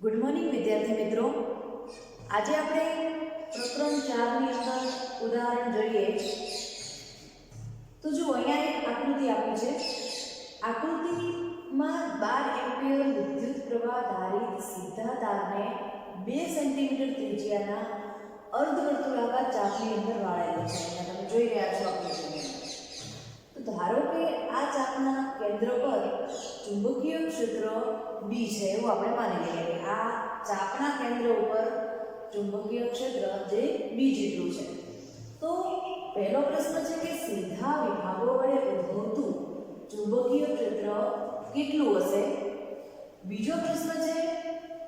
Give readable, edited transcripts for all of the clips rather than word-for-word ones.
Good morning વિદ્યાર્થી મિત્રો। આજે આપણે પ્રકરણ 4 ની અંદર ઉદાહરણ જોઈએ તો જો અહીંયા એક આકૃતિ આપી છે। આકૃતિમાં 12 એમ્પિયર વિદ્યુત પ્રવાહ ધારિત સીધા તારને 2 સેન્ટીમીટર ત્રિજ્યાના અર્ધવર્તુળાકાર ચાપની અંદર વાળેલો છે। અહીંયા તમે જોઈ રહ્યા છો આકૃતિને। તો ધારો કે આ ચાપના કેન્દ્ર પર ચુંબકીય ક્ષેત્ર B છે એવું આપણે માની લઈએ કે આ ચાપના કેન્દ્ર ઉપર ચુંબકીય ક્ષેત્ર જે B જેટલું છે। તો પહેલો પ્રશ્ન છે કે સીધા વિભાગો વડે ઉદ્ભવતું ચુંબકીય ક્ષેત્ર કેટલું હશે। બીજો પ્રશ્ન છે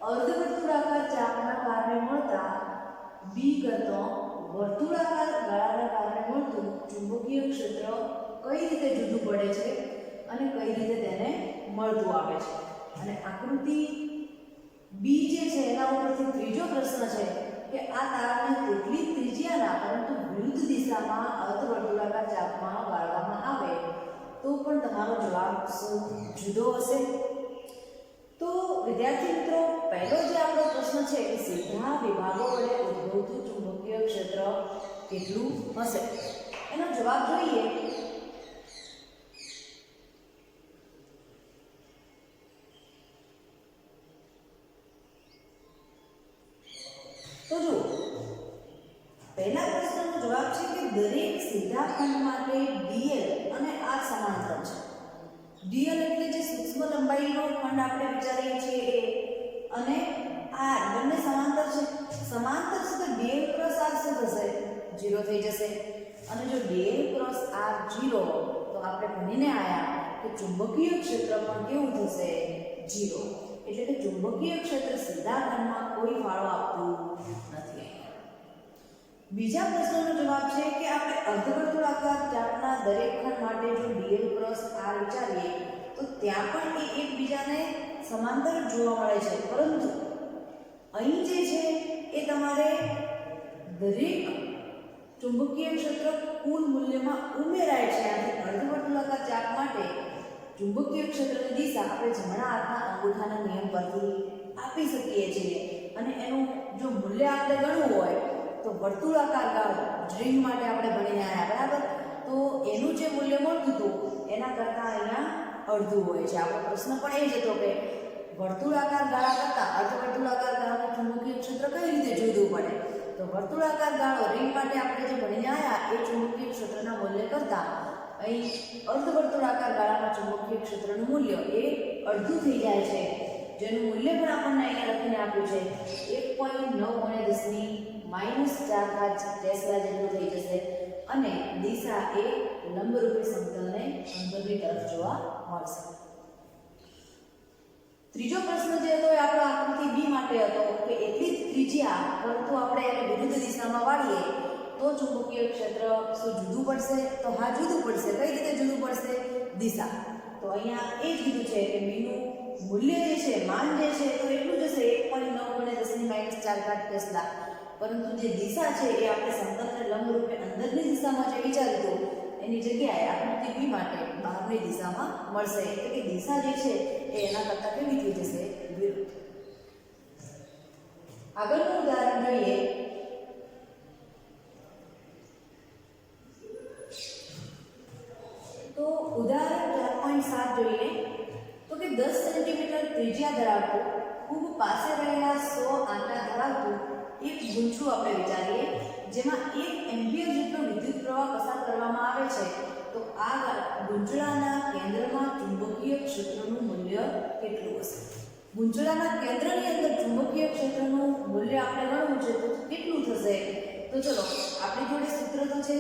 અર્ધવર્તુળાકાર ચાપના કારણે મળતા B કરતો વર્તુળાકાર ગાળાના કારણે મળતું ચુંબકીય ક્ષેત્ર કઈ રીતે જુદું પડે છે અને કઈ રીતે તેને મળતું આવે છે। અને આકૃતિ B જે છે એના ઉપરથી ત્રીજો પ્રશ્ન છે કે આ તારને તેટલી ત્રિજ્યાના પરંતુ વિરુદ્ધ દિશામાં અર્ધવર્તુળાકાર ચાપમાં વાળવામાં આવે તો પણ તમારો જવાબ શું જુદો હશે। તો વિદ્યાર્થી મિત્રો પહેલો જે આપણો પ્રશ્ન છે કે સીધા વિભાગો વડે ઉદ્ભવતું ચુંબકીય ક્ષેત્ર કેટલું હશે એનો જવાબ જોઈએ। તો જો પહેલા પ્રશ્નનો જવાબ છે કે દરેક સીધા ખંડ માટે dl અને r સમાંતર છે। dl એટલે જે સૂક્ષ્મ લંબાઈનો ખંડ આપણે વિચારીએ છીએ એ અને r બંને સમાંતર છે। સમાંતર છે તો dl ક્રોસ r શું થશે 0 થઈ જશે। અને જો dl ક્રોસ r 0 તો આપણે ભણીને આયા કે ચુંબકીય ક્ષેત્ર પણ કેવું થશે 0। એટલે કે ચુંબકીય ક્ષેત્ર સીધા ખંડમાં કોઈ ફાળો આપતું નથી। બીજા પ્રશ્નનો જવાબ છે કે આપણે અર્ધવર્તુળાકાર ચાપના દરેક ખંડ માટે જો dl ક્રોસ r વિચારીએ તો ત્યાં પણ એ એકબીજાને સમાંતર જોવા મળે છે, પરંતુ અહીં જે છે એ તમારે દરેક ચુંબકીય ક્ષેત્ર કુલ મૂલ્યમાં ઉમેરાય છે। આથી અર્ધવર્તુળાકાર ચાપ માટે ચુંબકીય ક્ષેત્રની દિશા આપણે જમણા હાથના અંગૂઠાના નિયમ પરથી આપી શકીએ છીએ। અને એનું જો મૂલ્ય આપણે ગણવું હોય તો વર્તુળાકાર ગાળો ડ્રીમ માટે આપણે ભણીને આવ્યા બરાબર, તો એનું જે મૂલ્ય મળતું હતું એના કરતાં અહીંયા અડધું હોય છે। આપણો પ્રશ્ન પણ એ જ હતો કે વર્તુળાકાર ગાળા કરતાં અર્ધવર્તુળાકાર ગાળાનું ચુંબકીય ક્ષેત્ર કઈ રીતે જુદું પડે। તો વર્તુળાકાર ગાળો રિંગ માટે આપણે જે ભણીને આવ્યા એ ચુંબકીય ક્ષેત્રના મૂલ્ય કરતાં અહીં અર્ધવર્તુળાકાર ગાળાના ચુંબકીય ક્ષેત્રનું મૂલ્ય એ અડધું થઈ જાય છે, જેનું મૂલ્ય પણ આપણને અહીંયા લખીને આપ્યું છે 1.9 ટેસ્લા જેટલું થઈ જશે। અને દિશા એ લંબરૂપી સમતલને અંદરની તરફ જોવા મળશે। ત્રીજો પ્રશ્ન જે હતો એ આપણો આકૃતિ B માટે હતો કે એટલી જ ત્રિજ્યા પરંતુ આપણે એને વિરુદ્ધ દિશામાં વાળીએ તો ચુંબકીય ક્ષેત્ર શું જુદું પડશે। તો હા જુદું પડશે। કઈ રીતે જુદું પડશે દિશા। તો અહીંયા એ જ કીધું છે કે B નું મૂલ્ય જે છે માન જે છે તો એટલું જ હશે 1.9 × 10⁻⁴ ટેસ્લા, પરંતુ જે દિશા છે એ આપણે સમતલને લંબરૂપે અંદરની દિશામાં જે વિચાર્યું હતું એની જગ્યાએ આકૃતિ B માટે બહારની દિશામાં મળશે। એટલે કે દિશા જે છે એ એના કરતાં કેવી થઈ જશે વિરુદ્ધ। આગળનું ઉદાહરણ જોઈએ તો ઉદાહરણ 4.7 જોઈએ તો કે 10 સેન્ટીમીટર ત્રિજ્યા ધરાવતું ખૂબ પાસે રહેલા 100 આંટા ધરાવતું એક ગુંચળું આપણે વિચારીએ જેમાં 1 એમ્પિયર જેટલો વિદ્યુત પ્રવાહ પસાર કરવામાં આવે છે। તો આ ગુંચળાના કેન્દ્રમાં ચુંબકીય ક્ષેત્રનું મૂલ્ય કેટલું હશે। ગુંચળાના કેન્દ્રની અંદર ચુંબકીય ક્ષેત્રનું મૂલ્ય આપણે ગણવું છે તો કેટલું થશે। તો ચલો આપણી જોડે સૂત્ર તો છે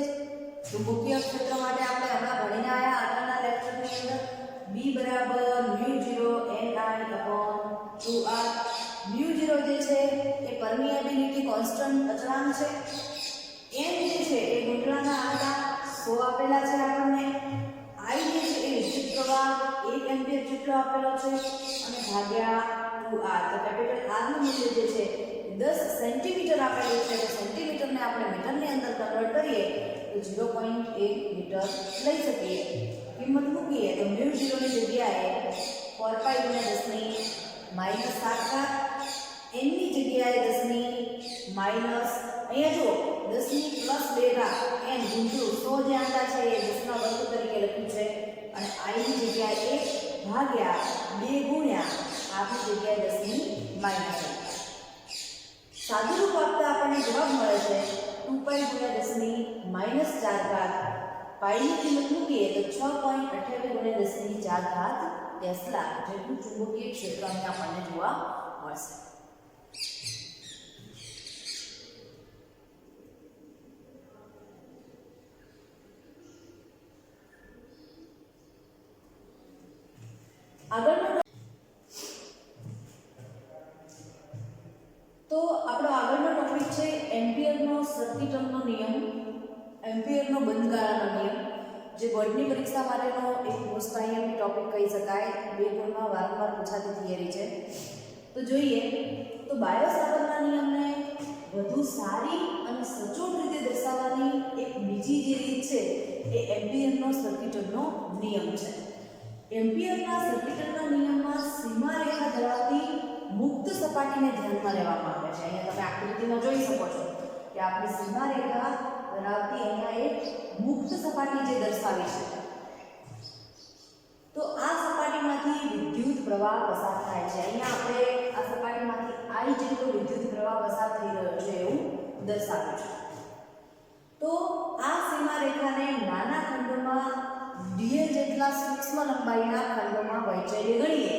ચુંબકીય ક્ષેત્ર માટે આપણે હમણાં ભણીને આવ્યા આગળના લેક્ચરની અંદર B બરાબર μ0 Ni/2r। μ0 જે છે એ પરમિએબિલિટી કોન્સ્ટન્ટ અચળાંક છે। n જે છે એ ગુંચળાના આંટા 100 આપેલા છે આપણને। I જે છે એ વિદ્યુત પ્રવાહ 1 એમ્પિયર જેટલો આપેલો છે અને ભાગ્યા 2r। તો કેપિટલ R નું મૂલ્ય જે છે 10 સેન્ટીમીટર આપેલું છે। તો સેન્ટીમીટરને આપણે મીટરની અંદર કન્વર્ટ કરીએ તો 0.1 મીટર લઈ શકીએ। કિંમત મૂકીએ તો μ0 ની જગ્યાએ 4π × 10⁻⁷ માઇનસ અહીંયા જુઓ 10 ની પ્લસ 2 ઘાત n ગુણ્યું 100 જે આંકડા છે એ 10 ના વર્ગ તરીકે લખ્યું છે અને i ની જગ્યાએ 1 ભાગ્યા 2 ગુણ્યા આપણી જગ્યાએ 10 ની માઇનસ સાદુરૂપ આપતા આપણને જવાબ મળે છે 2 પાઈ ગુણ્યા 10 ની માઇનસ 4 ઘાત પાઈની કિંમત મૂકીએ તો 6.28 ગુણ્યા 10 ની 4 ઘાત ટેસ્લા જેટલું ચુંબકીય ક્ષેત્ર અહીંયા આપણને જોવા મળશે. આગળનો તો આપણો આગળનો ટોપિક છે એમ્પિયરનો સર્કિટનો નિયમ, એમ્પિયરનો બંધગાળાનો નિયમ, જે બોર્ડની પરીક્ષા માટેનો એક મોસ્ટ આઈએમપી ટોપિક કહી શકાય. 2 ગુણમાં વારંવાર પૂછાતી થિયરી છે. તો જોઈએ તો બાયો-સાવર્ટના નિયમને વધુ સારી અને સચોટ રીતે દર્શાવવાની એક બીજી જે રીત છે એ એમ્પિયરનો સર્કિટનો નિયમ છે. એમ્પિયરના સર્કિટના નિયમમાં સીમારેખા ધરાવતી મુક્ત સપાટીને ધ્યાનમાં લેવામાં આવે છે. અહીંયા તમે આકૃતિમાં જોઈ શકો છો કે આપણી સીમારેખા ધરાવતી અહીંયા એક મુક્ત સપાટી જે દર્શાવી છે. તો આ સપાટીમાંથી વિદ્યુત પ્રવાહ પસાર થાય છે. અહીંયા આપણે આ સપાટીમાંથી I જેટલો વિદ્યુત પ્રવાહ પસાર થઈ રહ્યો છે એવું દર્શાવ્યું છે. તો આ સીમારેખાને નાના ખંડોમાં dl જેટલા સૂક્ષ્મ લંબાઈના ખંડોમાં વહેંચેલી ગણીએ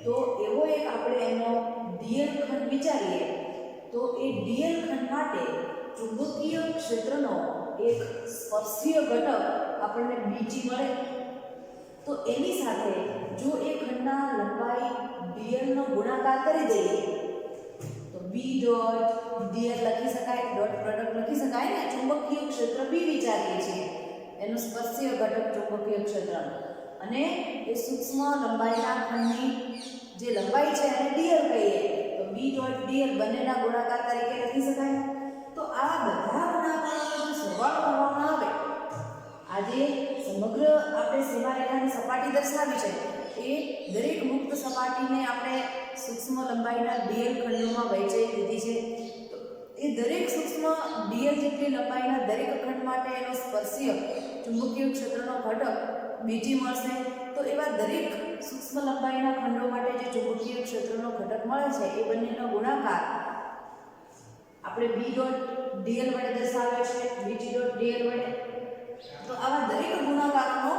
તો એવો એક આપણે એનો dl ખંડ વિચારીએ તો એ dl ખંડ માટે ચુંબકીય ક્ષેત્રનો એક સ્પર્શીય ઘટક આપણને BG મળે. તો એની સાથે જો એ ખંડના લંબાઈ dl નો ગુણાકાર કરી દઈએ તો B ડોટ dl લખી શકાય, ડોટ પ્રોડક્ટ લખી શકાય ને. ચુંબકીય ક્ષેત્ર B વિચારીએ છીએ એનો સ્પર્શીય ઘટક ચુંબકીય ક્ષેત્ર અને એ સૂક્ષ્મ લંબાઈના ખંડની જે લંબાઈ છે એને dl કહીએ તો B ડોટ dl બંનેના ગુણાકાર તરીકે લખી શકાય. તો આ બધા ગુણાકારોનો જો સરવાળો કરવામાં આવે, આજે સમગ્ર આપણે સીમારેખાની સપાટી દર્શાવી છે એ દરેક મુક્ત સપાટીને આપણે સૂક્ષ્મ લંબાઈના dl ખંડોમાં વહેંચી દીધી છે. તો એ દરેક સૂક્ષ્મ dl જેટલી લંબાઈના દરેક ખંડ માટે એનો સ્પર્શીય ચુંબકીય ક્ષેત્રનો ઘટક BG મળશે. તો એવા દરેક સૂક્ષ્મ લંબાઈના ખંડો માટે જે ચુંબકીય ક્ષેત્રનો ઘટક મળે છે એ બંનેનો ગુણાકાર આપણે B ડોટ dl વડે દર્શાવ્યો છે, BG ડોટ dl વડે. તો આવા દરેક ગુણાકારોનો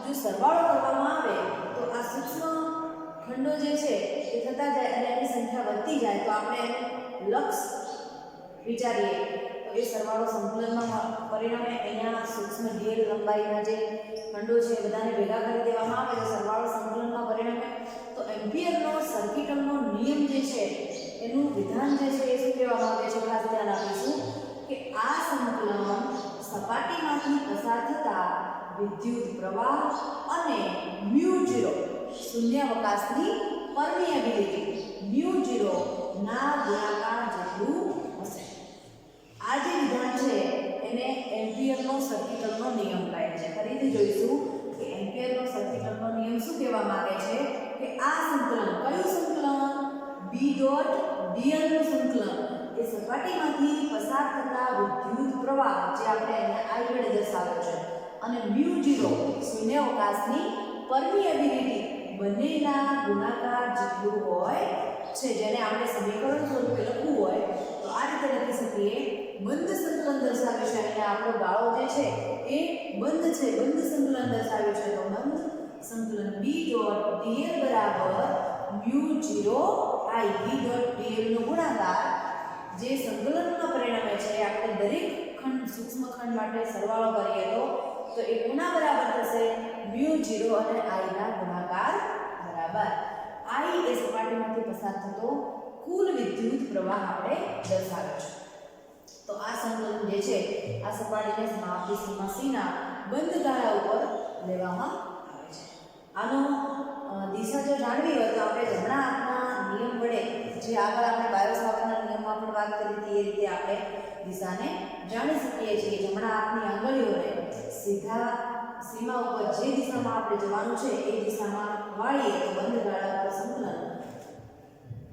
જો સરવાળો કરવામાં આવે તો આ સૂક્ષ્મ ખંડો જે છે એ થતા જાય અને એની સંખ્યા વધતી જાય તો આપણે લક્ષ વિચારીએ તો એ સરવાળો સંકલનમાં પરિણામે અહીંયા સૂક્ષ્મ dl લંબાઈના જે ખંડો છે એ બધાને ભેગા કરી દેવામાં આવે તો સરવાળો સંકલનમાં પરિણામે. તો એમ્પિયરનો સર્કિટનો નિયમ જે છે એનું વિધાન જે છે એ શું કહેવામાં આવે છે, ખાસ ધ્યાન આપીશું કે આ સંકલન સપાટીમાંથી પસાર થતા વિદ્યુત પ્રવાહ અને μ0 શૂન્યાવકાશની પરમિએબિલિટી μ0 ના ગુણાકાર જેટલું હશે. આ જે વિધાન છે એને એમ્પિયરનો સર્કિટનો નિયમ કહે છે. ફરીથી જોઈશું કે એમ્પિયરનો સર્કિટનો નિયમ શું કહેવા માંગે છે કે આ સંકલન, કયું સંકલન, B ડોટ dl નું સંકલન એ સપાટીમાંથી પસાર થતા વિદ્યુત પ્રવાહ જે આપણે અહીંયા I વડે દર્શાવ્યો છે અને μ0 શૂન્યાવકાશની પરમિએબિલિટી બંનેના ગુણાકાર જેટલું હોય છે. જેને આપણે સમીકરણ સ્વરૂપે લખવું હોય તો આ રીતે લખી શકીએ. બંધ સંકલન દર્શાવ્યું છે અહીંયા આપણો ગાળો જે છે એ બંધ છે, બંધ સંકલન દર્શાવ્યું છે. તો બંધ સંકલન B ડોટ dl બરાબર μ0 I B ડોટ dl નો ગુણાકાર જે સંકલનના પરિણામે છે આપણે દરેક ખંડ સૂક્ષ્મ ખંડ માટે સરવાળો કરીએ તો એ કોના બરાબર થશે, μ0 અને I ના ગુણાકાર બરાબર. I એ સપાટીમાંથી પસાર થતો કુલ વિદ્યુત પ્રવાહ આપણે દર્શાવ્યો છે. તો આ સંકલન જે છે આ સપાટીને સમાપ્તિ સીમા C ના બંધ ગાળા ઉપર લેવામાં આવે છે. આનો દિશા જો જાણવી હોય તો આપણે જમણા હાથના નિયમ વડે જે આગળ આપણે બાયો-સાવર્ટના નિયમમાં પણ વાત કરી હતી એ રીતે આપણે દિશાને જાણી શકીએ છીએ. જમણા હાથની આંગળીઓને સીધા સીમા ઉપર જે દિશામાં આપણે જવાનું છે એ દિશામાં વાળીએ તો બંધ ગાળા ઉપર સંકલન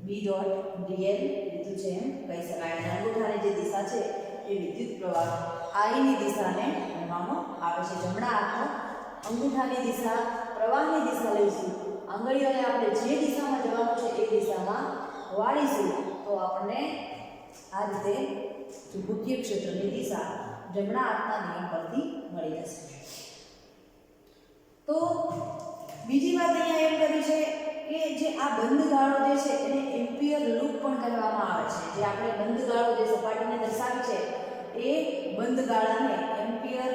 B બી ડોટ ડીએલ લીધું છે એમ કહી શકાય. અને અંગૂઠાની જે દિશા છે એ વિદ્યુત પ્રવાહ આઈની દિશાને ગણવામાં આવે છે. જમણા હાથમાં અંગૂઠાની દિશા પ્રવાહની દિશા લઈશું, આંગળીઓને આપણે જે દિશામાં જવાનું છે એ દિશામાં વાળીશું તો આપણને આ રીતે ચુંબકીય ક્ષેત્રની દિશા જમણા હાથના નિયમ પરથી મળી જશે. તો બીજી વાત અહીંયા એમ કરી છે કે જે આ બંધ ગાળો જે છે એને એમ્પિયર લૂપ પણ કહેવામાં આવે છે. જે આપણે બંધ ગાળો જે સપાટીને દર્શાવી છે એ બંધ ગાળાને એમ્પિયર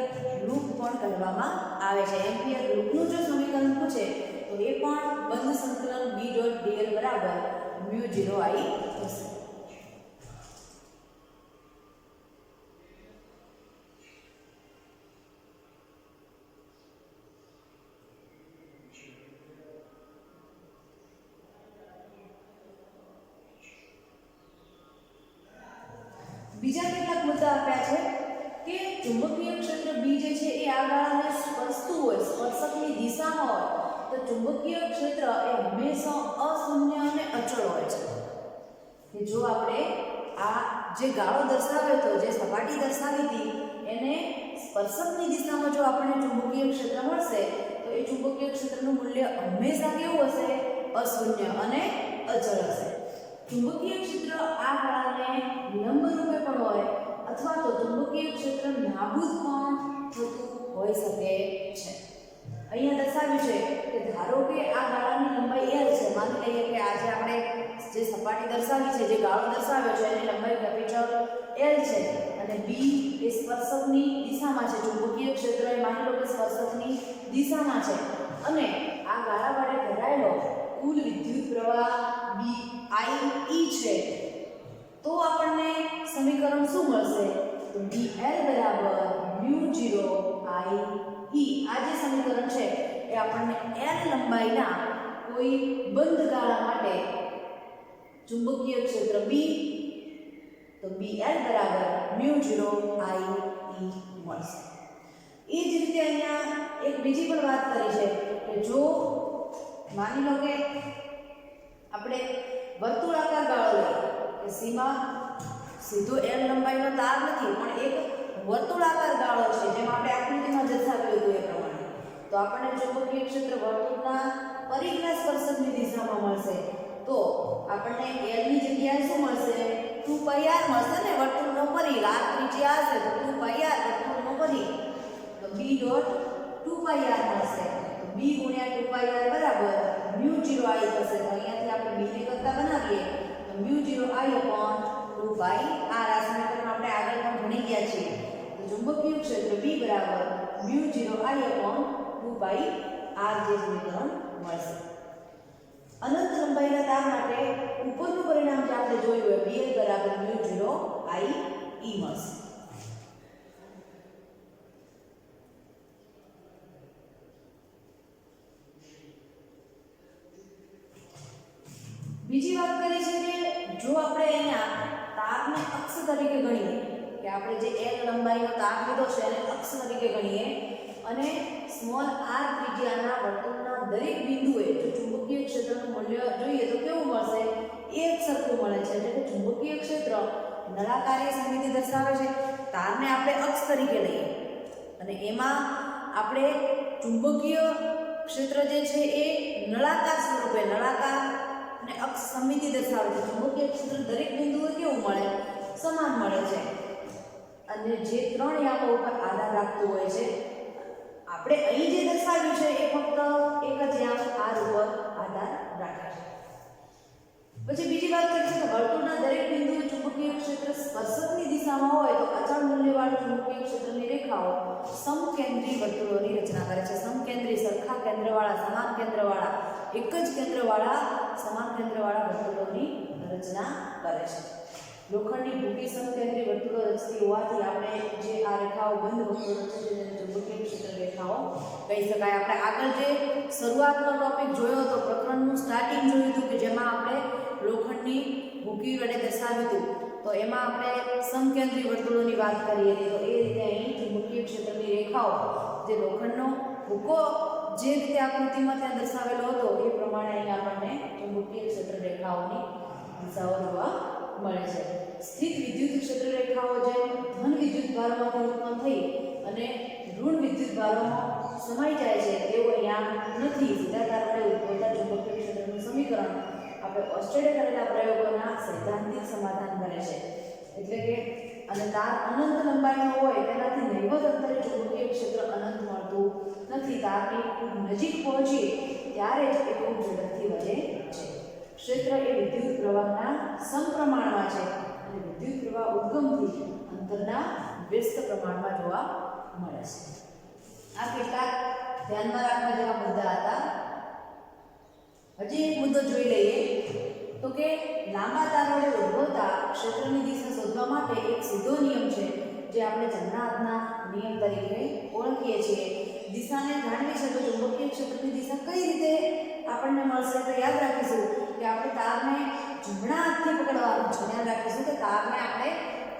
લૂપ પણ કહેવામાં આવે છે. એમ્પિયર લૂપનું જો સમીકરણ પૂછે તો એ પણ બંધ સંકલન B ડોટ dl બરાબર μ0I થશે. બીજા કેટલાક મુદ્દા આપ્યા છે કે ચુંબકીય ક્ષેત્ર B જે છે એ આ ગાળાને સ્પર્શતું હોય, સ્પર્શકની દિશામાં હોય તો ચુંબકીય ક્ષેત્ર એ હંમેશા અશૂન્ય અને અચળ હોય છે. કે જો આપણે આ જે ગાળો દર્શાવ્યો હતો, જે સપાટી દર્શાવી હતી એને સ્પર્શકની દિશામાં જો આપણને ચુંબકીય ક્ષેત્ર મળશે તો એ ચુંબકીય ક્ષેત્રનું મૂલ્ય હંમેશા કેવું હશે? અશૂન્ય અને અચળ હશે. ચુંબકીય ક્ષેત્ર આ ગાળાને લંબ રૂપે પણ હોય અથવા તો ચુંબકીય ક્ષેત્ર નાબૂદ પણ થતું હોઈ શકે છે. અહીંયા દર્શાવ્યું છે કે ધારો કે આ ગાળાની લંબાઈ L છે. માની લઈએ કે આજે આપણે જે સપાટી દર્શાવી છે, જે ગાળો દર્શાવ્યો છે એની લંબાઈ કેપિટલ L છે અને B એ સ્પર્શકની દિશામાં છે. ચુંબકીય ક્ષેત્ર એ માની લો કે સ્પર્શકની દિશામાં છે અને આ ગાળા વડે ઘેરાયેલો કુલ વિદ્યુત પ્રવાહ BI છે. તો આપણને સમીકરણ શું મળશે? તો dl બરાબર μ0I. આ જે સમીકરણ છે એ આપણને L લંબાઈના કોઈ બંધ ગાળા માટે ચુંબકીય ક્ષેત્ર B તો BL બરાબર μ0I મળશે. એ જ રીતે અહીંયા એક બીજી પણ વાત કરી છે કે જો માની લો કે આપણે વર્તુળાકાર ગાળો લઈએ કે સીમા સીધો L લંબાઈનો તાર નથી પણ એક વર્તુળાકાર ગાળો છે, જેમ આપણે આકૃતિમાં દર્શાવ્યું હતું એ પ્રમાણે, તો આપણને ચુંબકીય ક્ષેત્ર વર્તુળના પરિઘના સ્પર્શકની દિશામાં મળશે. તો આપણને L ની જગ્યાએ શું મળશે? 2πr મળશે ને, વર્તુળનો પરિઘ. આ ત્રિજ્યા હશે તો 2πr વર્તુળનો પરિઘ, તો B ડોટ 2πr મળશે. તો B ગુણ્યા 2πr બરાબર μ0I થશે. તો અહીંયાથી આપણે B ને કરતા બનાવીએ તો μ0I/2πr. આ સમીકરણ આપણે આગળ પણ ભણી ગયા છીએ. તો ચુંબકીય ક્ષેત્ર B બરાબર μ0I/2πr જે સમીકરણ મળશે. અનંત લંબાઈના તાર માટે ઉપરનું પરિણામ જે આપણે જોયું હોય BL બરાબર μ0I મળશે. બીજી વાત કરી છે કે જો આપણે અહીંયા તારને અક્ષ તરીકે ગણીએ કે આપણે જે L લંબાઈનો તાર લીધો છે એને અક્ષ તરીકે ગણીએ અને સ્મોલ r ત્રિજ્યાના વર્તુળના દરેક બિંદુએ જો ચુંબકીય ક્ષેત્રનું મૂલ્ય જોઈએ તો કેવું મળશે? એક સરખું મળે છે. એટલે કે ચુંબકીય ક્ષેત્ર નળાકારની સમિતિ દર્શાવે છે. તારને આપણે અક્ષ તરીકે લઈએ અને એમાં આપણે ચુંબકીય ક્ષેત્ર જે છે એ નળાકાર સ્વરૂપે, નળાકાર અને અક્ષ સમિતિ દર્શાવે છે. ચુંબકીય ક્ષેત્ર દરેક બિંદુએ કેવું મળે? સમાન મળે છે. અને જે ત્રણ યામો ઉપર આધાર રાખતું હોય છે, આપણે અહીં જે દર્શાવ્યું છે એ ફક્ત એક જ યામ r ઉપર આધાર રાખે છે. પછી બીજી વાત કરી છે કે વર્તુળના દરેક બિંદુએ ચુંબકીય ક્ષેત્ર સ્પર્શકની દિશામાં હોય તો અચળ મૂલ્યવાળી ચુંબકીય ક્ષેત્રની રેખાઓ સમકેન્દ્રી વર્તુળોની રચના કરે છે. સમકેન્દ્રી, સરખા કેન્દ્રવાળા, સમાન કેન્દ્રવાળા, એક જ કેન્દ્રવાળા, સમાન કેન્દ્રવાળા વર્તુળોની રચના કરે છે. લોખંડની ભૂકી સમકેન્દ્રી વર્તુળો રચતી હોવાથી આપણે જે આ રેખાઓ બંધ વર્તુળો રચે છે તેને ચુંબકીય ક્ષેત્ર રેખાઓ કહી શકાય. આપણે આગળ જે શરૂઆતનો ટોપિક જોયો હતો, પ્રકરણનું સ્ટાર્ટિંગ જોયું હતું કે જેમાં આપણે લોખંડની ભૂકી વડે દર્શાવ્યું હતું, તો એમાં આપણે સમકેન્દ્રી વર્તુળોની વાત કરી હતી. તો એ રીતે અહીં ચુંબકીય ક્ષેત્રની રેખાઓ જે લોખંડનો ભૂકો જે રીતે આકૃતિમાં ત્યાં દર્શાવેલો હતો એ પ્રમાણે અહીં આપણને ચુંબકીય ક્ષેત્ર રેખાઓની દિશાઓ જોવા મળે છે. સ્થિત વિદ્યુત ક્ષેત્ર રેખાઓ જે ધન વિદ્યુત ભારોમાંથી ઉત્પન્ન થઈ અને ઋણ વિદ્યુત ભારોમાં સમાઈ જાય છે તેઓ અહીંયા નથી. સીધા તાર વડે ઉદ્ભવતા ચુંબકીય ક્ષેત્રનું સમીકરણ આપણે ઓસ્ટ્રેલિયા કરેલા પ્રયોગોના સૈદ્ધાંતિક સમાધાન કરે છે. એટલે કે અને તાર અનંત લંબાઈનો હોય તેનાથી નહીવત અંતરે ચુંબકીય ક્ષેત્ર અનંત મળતું નથી. તારની ખૂબ નજીક પહોંચીએ ત્યારે જ એ ખૂબ ઝડપથી વધે છે. ક્ષેત્ર એ વિદ્યુત પ્રવાહના સમપ્રમાણમાં છે અને વિદ્યુત પ્રવાહ ઉદ્ગમથી અંતરના વ્યસ્ત પ્રમાણમાં જોવા મળે છે. આ કેટલાક ધ્યાનમાં રાખવા જેવા મુદ્દા હતા. હજી એક મુદ્દો જોઈ લઈએ તો કે લાંબા તાર વડે ઉદ્ભવતા ક્ષેત્રની દિશા શોધવા માટે એક સીધો નિયમ છે જે આપણે ચંદ્રાતના નિયમ તરીકે ઓળખીએ છીએ. દિશાને જાણવી છે તો ચુંબકીય ક્ષેત્રની દિશા કઈ રીતે આપણને મળશે તો યાદ રાખીશું કે આપણે તારને જમણા હાથથી પકડવાનું છે. યાદ રાખીશું કે તારને આપણે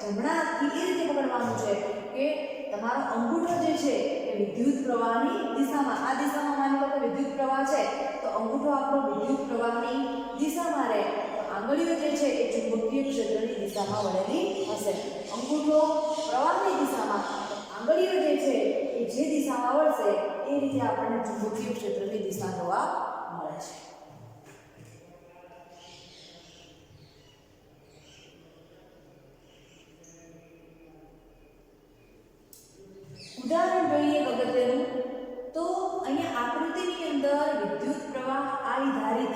જમણા હાથથી એ રીતે પકડવાનું છે કે તમારો અંગૂઠો જે છે એ વિદ્યુત પ્રવાહની દિશામાં, આ દિશામાં માની લો કે વિદ્યુત પ્રવાહ છે તો અંગૂઠો આપણો વિદ્યુત પ્રવાહની દિશામાં રહે, તો આંગળીઓ જે છે એ ચુંબકીય ક્ષેત્રની દિશામાં વળેલી હશે. અંગૂઠો પ્રવાહની દિશામાં, આંગળીઓ જે છે એ જે દિશામાં વળશે એ રીતે આપણને ચુંબકીય ક્ષેત્રની દિશા જોવા મળે છે. ઉદાહરણ જોઈએ અગત્યનું તો અહીંયા આકૃતિની અંદર વિદ્યુત પ્રવાહ I ધારિત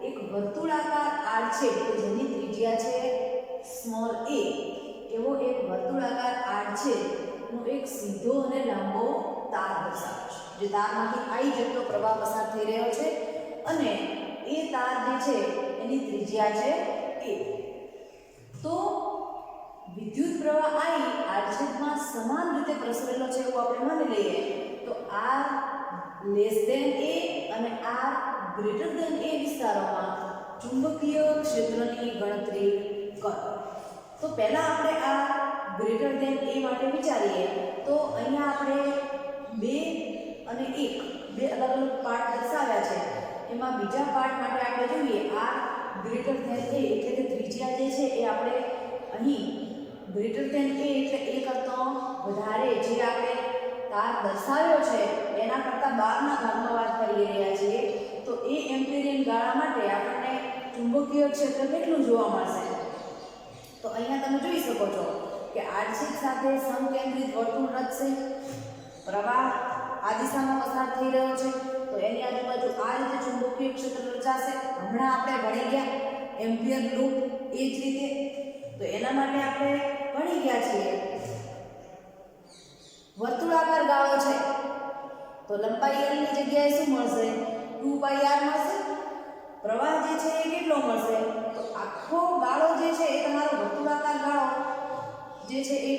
એક વર્તુળાકાર આડછેદ કે જેની ત્રિજ્યા છે સ્મોલ a એવો એક વર્તુળાકાર આડછેદનો એક સીધો અને લાંબો તાર દર્શાવે છે. જે તારમાંથી I જેટલો પ્રવાહ પસાર થઈ રહ્યો છે અને એ તાર જે છે એની ત્રિજ્યા છે a. તો વિદ્યુત પ્રવાહ I આડછેદમાં સમાન રીતે પ્રસરેલો છે એવું આપણે માની લઈએ તો R લેસ ધેન a અને R ગ્રેટર ધેન a વિસ્તારોમાં ચુંબકીય ક્ષેત્રની ગણતરી કરો. તો પહેલા આપણે આ ગ્રેટર ધેન a માટે વિચારીએ તો અહીંયા આપણે 2 અને 1 બે અલગ અલગ પાર્ટ દર્શાવ્યા છે. એમાં બીજા પાર્ટ માટે આપણે જોઈએ R ગ્રેટર ધેન a એટલે કે ત્રિજ્યા જે છે એ આપણે અહીં ગ્રેટર ધેન a એટલે a કરતાં વધારે જે આપણે તાર દર્શાવ્યો છે એના કરતાં 12 ના ભાગમાં વાત કરી રહ્યા છીએ. તો a એમ્પિયરિયન ગાળા માટે આપણને ચુંબકીય ક્ષેત્ર કેટલું જોવા મળશે? તો અહીંયા તમે જોઈ શકો છો કે આડછેદ સાથે સમકેન્દ્રિત વર્તુળ રચશે. પ્રવાહ આ દિશામાં પસાર થઈ રહ્યો છે તો એની આજુબાજુ આ રીતે ચુંબકીય ક્ષેત્ર રચાશે. હમણાં આપણે ભણી ગયા એમ્પિયર લૂપ એ જ રીતે, તો એના માટે આપણે ભણી ગયા છીએ વર્તુળાકાર ગાળો છે તો લંબાઈ l ની જગ્યાએ શું મળશે? 2πr મળશે. પ્રવાહ જે છે એ કેટલો મળશે? તો આખો ગાળો જે છે એ તમારો વર્તુળાકાર ગાળો જે છે એ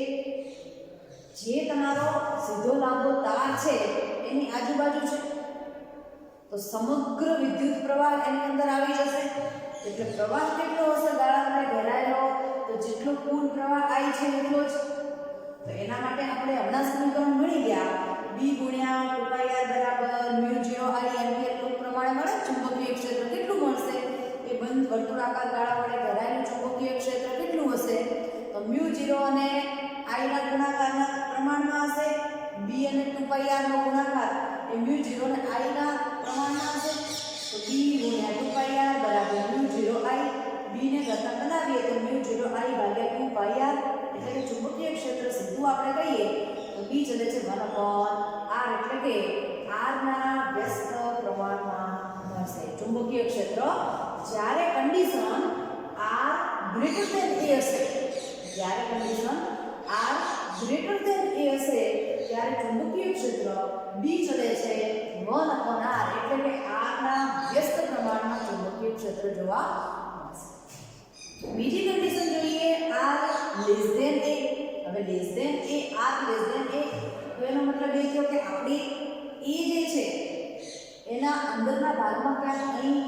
જે તમારો સીધો લાંબો તાર છે એની આજુબાજુ છે તો સમગ્ર વિદ્યુત પ્રવાહ એની અંદર આવી જશે. એટલે પ્રવાહ કેટલો હશે ગાળામાં ઘેરાયેલો? તો જેટલો કુલ પ્રવાહ I છે એટલો જ. તો એના માટે આપણે હમણાં સમીકરણ ભણી ગયા B ગુણ્યા 2πr બરાબર μ0 I એમ્પિયર લૂપ પ્રમાણે મળે. ચુંબકીય ક્ષેત્ર કેટલું મળશે? એ બંધ વર્તુળાકાર ગાળા વડે ઘેરાયેલું ચુંબકીય ક્ષેત્ર કેટલું હશે? તો μ0 અને I ના ગુણાકારના પ્રમાણમાં હશે. B અને 2πr નો ગુણાકાર એ μ0 અને I ના પ્રમાણમાં હશે. તો B ગુણ્યા 2πr બરાબર μ0 I. B ને ઘાતાંક બનાવીએ તો μ0 I ભાગ્યા 2πr એટલે કે ચુંબકીય ક્ષેત્ર સીધું આપણે કહીએ તો B ચલે છે 1/r એટલે કે r ના વ્યસ્ત પ્રમાણમાં મળશે ચુંબકીય ક્ષેત્ર. જ્યારે condition r greater than a હશે, જ્યારે condition r greater than a હશે ત્યારે ચુંબકીય ક્ષેત્ર B ચલે છે 1/r એટલે કે r ના વ્યસ્ત પ્રમાણમાં ચુંબકીય ક્ષેત્ર જોવા મળશે. બીજી કન્ડિશન જોઈએ r લેસ ધેન a. હવે less than a, r less than a તો એનો મતલબ એ થયો કે આપણી a જે છે એના અંદરના ભાગમાં ક્યાંક અહીં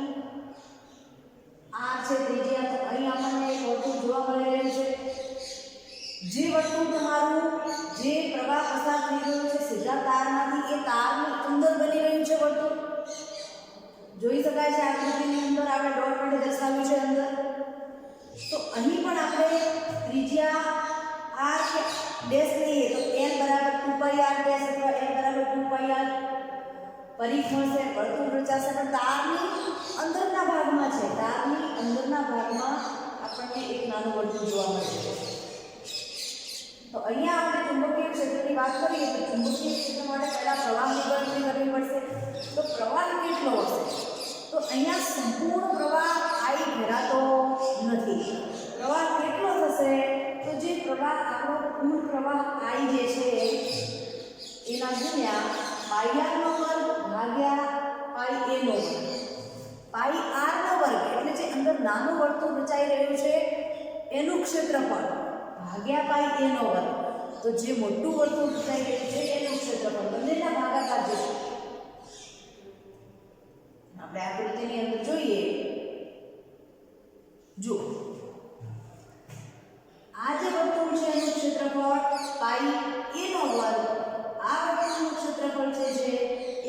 r છે ત્રિજ્યા, તો અહીં આપણને એક વર્તુળ જોવા મળી રહ્યું છે. જે વર્તુળ તમારું જે પ્રવાહ પસાર થઈ રહ્યો છે સીધા તારમાંથી એ તારની અંદર બની રહ્યું છે વર્તુળ જોઈ શકાય છે પાઈ આર ડેશ અથવા m બરાબર 2 પાઈ આર પરિઘ મળશે, વર્તુળ રચાશે, પણ તારની અંદરના ભાગમાં છે, તારની અંદરના ભાગમાં આપણને એક નાનું વર્તુળ જોવા મળશે. તો અહીંયા આપણે ચુંબકીય ક્ષેત્રની વાત કરીએ તો ચુંબકીય ક્ષેત્ર માટે પહેલા પ્રવાહની ગણતરી કરવી પડશે. તો પ્રવાહ કેટલો હશે? તો અહીંયા સંપૂર્ણ પ્રવાહ I ઘેરાતો નથી. પ્રવાહ કેટલો થશે? તો જે પ્રવાહ આપણો કુલ પ્રવાહ I જે છે એના ગુણ્યા પાઈ r નો વર્ગ ભાગ્યા પાઈ a નો વર્ગ. પાઈ r નો વર્ગ એટલે જે અંદર નાનું વર્તુળ રચાઈ રહ્યું છે એનું ક્ષેત્રફળ ભાગ્યા પાઈ a નો વર્ગ. તો જે મોટું વર્તુળ રચાઈ રહ્યું છે એનું ક્ષેત્રફળ બંનેના ભાગાકાર જશે. આપણે આકૃતિની અંદર જોઈએ, જો આ જે વર્તુળ છે એનું ક્ષેત્રફળ પાઈ a નો વર્ગ, આ વર્તુળનું ક્ષેત્રફળ છે જે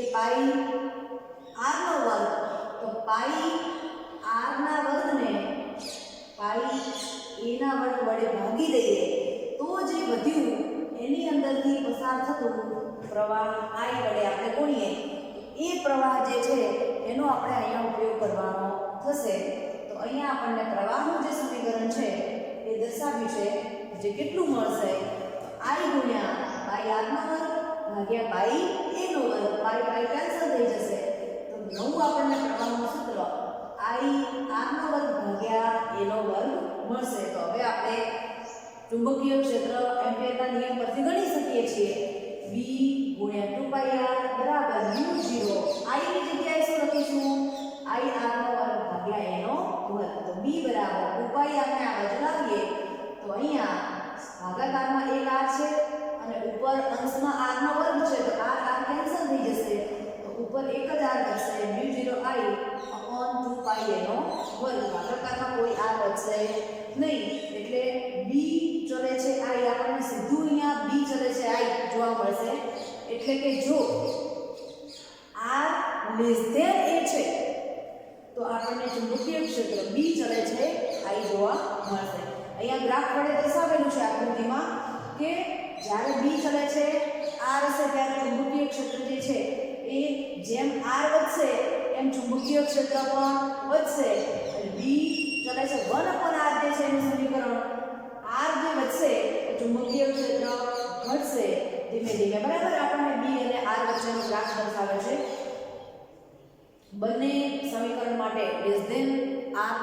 એ પાઈ r નો વર્ગ. તો પાઈ r ના વર્ગને પાઈ a ના વર્ગ વડે ભાગી દઈએ તો જે વધ્યું એની અંદરથી પસાર થતું પ્રવાહ I વડે આપણે ગુણીએ એ પ્રવાહ જે છે એનો આપણે અહીંયા ઉપયોગ કરવાનો થશે. તો અહીંયા આપણને પ્રવાહનું જે સમીકરણ છે એ દર્શાવ્યું છે, જે કેટલું મળશે? I ગુણ્યા પાઈ r નો વર્ગ ભાગ્યા પાઈ a નો વર્ગ. પાઈ પાઈ કેન્સલ થઈ જશે તો નવું આપણને પ્રવાહનું સૂત્ર I r નો વર્ગ ભાગ્યા a નો વર્ગ મળશે. તો હવે આપણે ચુંબકીય ક્ષેત્ર એમ્પીયરના નિયમ પરથી ગણી શકીએ છીએ. B ગુણ્યા 2 પાઈ r બરાબર u0. I ની જગ્યાએ શું લખીશું? I r નો વર્ગ ભાગ્યા a નો વર્ગ. તો B બરાબર 2 પાઈ r ને આ બાજુ લાવીએ તો અહીંયા ભાગાકારમાં એક r છે અને ઉપર અંશમાં r નો વર્ગ છે તો r કેન્સલ થઈ જશે તો ઉપર એક જ r બચશે u0 I upon 2 pi a નો વર્ગ. ભાગાકારમાં કોઈ r બચશે નહીં એટલે b ચલે છે I, આપણને સીધું અહીંયા b ચલે છે I જોવા મળશે. એટલે કે જો r લેસ ધેન a છે તો આપણને ચુંબકીય ક્ષેત્ર b ચલે છે I જોવા મળશે. અહીંયા ગ્રાફ વડે દર્શાવેલું છે આકૃતિમાં કે જ્યારે b ચલે છે r હશે ત્યારે ચુંબકીય ક્ષેત્ર જે છે એ જેમ r વધશે એમ ચુંબકીય ક્ષેત્ર પણ વધશે. b ચલે છે 1/r જે છે એનું સમીકરણ r જે વધશે તો ચુંબકીય ક્ષેત્ર ઘટશે ધીમે ધીમે. બરાબર, આપણને b અને r વચ્ચેનો ગ્રાફ દર્શાવે છે. બંને સમીકરણ માટે લેસ ધેન r